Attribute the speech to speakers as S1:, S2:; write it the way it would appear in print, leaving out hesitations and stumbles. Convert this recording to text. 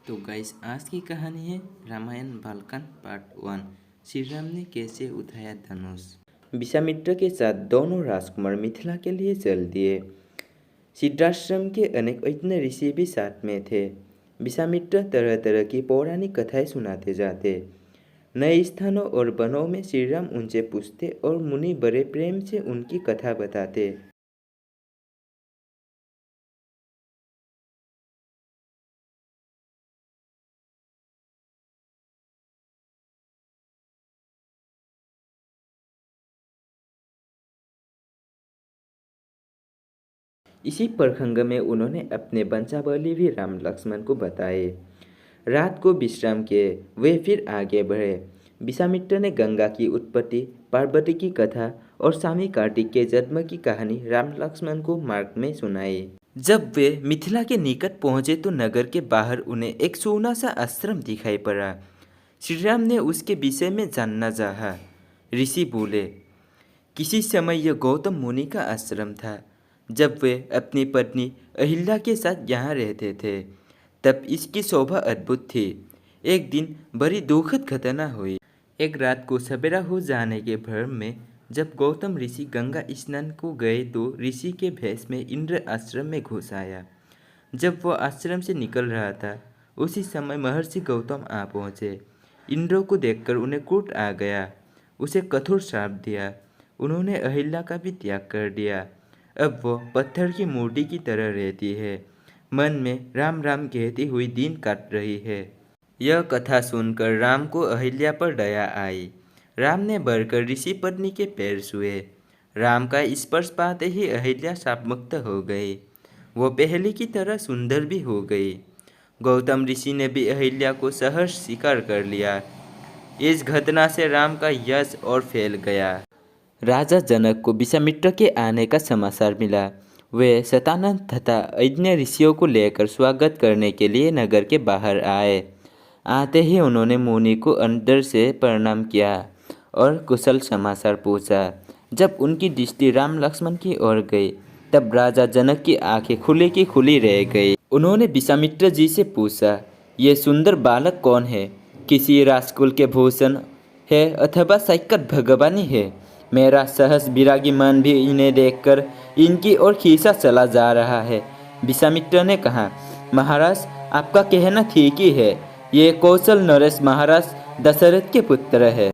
S1: तो गाइस आज की कहानी है रामायण बालकांड पार्ट 1। श्री राम ने कैसे उठाया धनुष। विश्वामित्र के साथ दोनों राजकुमार मिथिला के लिए चल दिए। सिद्धाश्रम के अनेक यज्ञ ऋषि भी साथ में थे। विश्वामित्र तरह तरह की पौराणिक कथाएं सुनाते जाते। नए स्थानों और वनों में श्री राम उनसे पूछते और मुनि बड़े प्रेम से उनकी कथा बताते। इसी प्रसंग में उन्होंने अपने वंशावली भी राम लक्ष्मण को बताए। रात को विश्राम किए वे फिर आगे बढ़े। विश्वामित्र ने गंगा की उत्पत्ति, पार्वती की कथा और स्वामी कार्तिक के जन्म की कहानी राम लक्ष्मण को मार्ग में सुनाई। जब वे मिथिला के निकट पहुंचे तो नगर के बाहर उन्हें एक सोना सा आश्रम दिखाई पड़ा। श्री राम ने उसके विषय में जानना चाहा। ऋषि बोले, किसी समय यह गौतम मुनि का आश्रम था। जब वे अपनी पत्नी अहिल्या के साथ यहाँ रहते थे तब इसकी शोभा अद्भुत थी। एक दिन बड़ी दुखद घटना हुई। एक रात को सवेरा हो जाने के भ्रम में जब गौतम ऋषि गंगा स्नान को गए तो ऋषि के भेष में इंद्र आश्रम में घुस आया। जब वह आश्रम से निकल रहा था उसी समय महर्षि गौतम आ पहुँचे। इंद्र को देखकर उन्हें क्रोध आ गया। उसे कठोर श्राप दिया। उन्होंने अहिल्या का भी त्याग कर दिया। अब वो पत्थर की मूर्ति की तरह रहती है। मन में राम राम कहती हुई दिन काट रही है। यह कथा सुनकर राम को अहिल्या पर दया आई। राम ने बढ़कर ऋषि पत्नी के पैर छुए। राम का स्पर्श पाते ही अहिल्या शापमुक्त हो गई। वो पहले की तरह सुंदर भी हो गई। गौतम ऋषि ने भी अहिल्या को सहर्ष स्वीकार कर लिया। इस घटना से राम का यश और फैल गया। राजा जनक को विश्वामित्र के आने का समाचार मिला। वे शतानंद तथा अन्य ऋषियों को लेकर स्वागत करने के लिए नगर के बाहर आए। आते ही उन्होंने मुनि को अंदर से प्रणाम किया और कुशल समाचार पूछा। जब उनकी दृष्टि राम लक्ष्मण की ओर गई तब राजा जनक की आंखें खुली की खुली रह गई। उन्होंने विश्वामित्र जी से पूछा, ये सुंदर बालक कौन है? किसी राजकुल के भूषण है अथवा साक्षात भगवानी है? मेरा सहस विरागी मन भी इन्हें देखकर इनकी ओर खींचा चला जा रहा है। विश्वामित्र ने कहा, महाराज आपका कहना ठीक ही है। ये कौशल नरेश महाराज दशरथ के पुत्र है।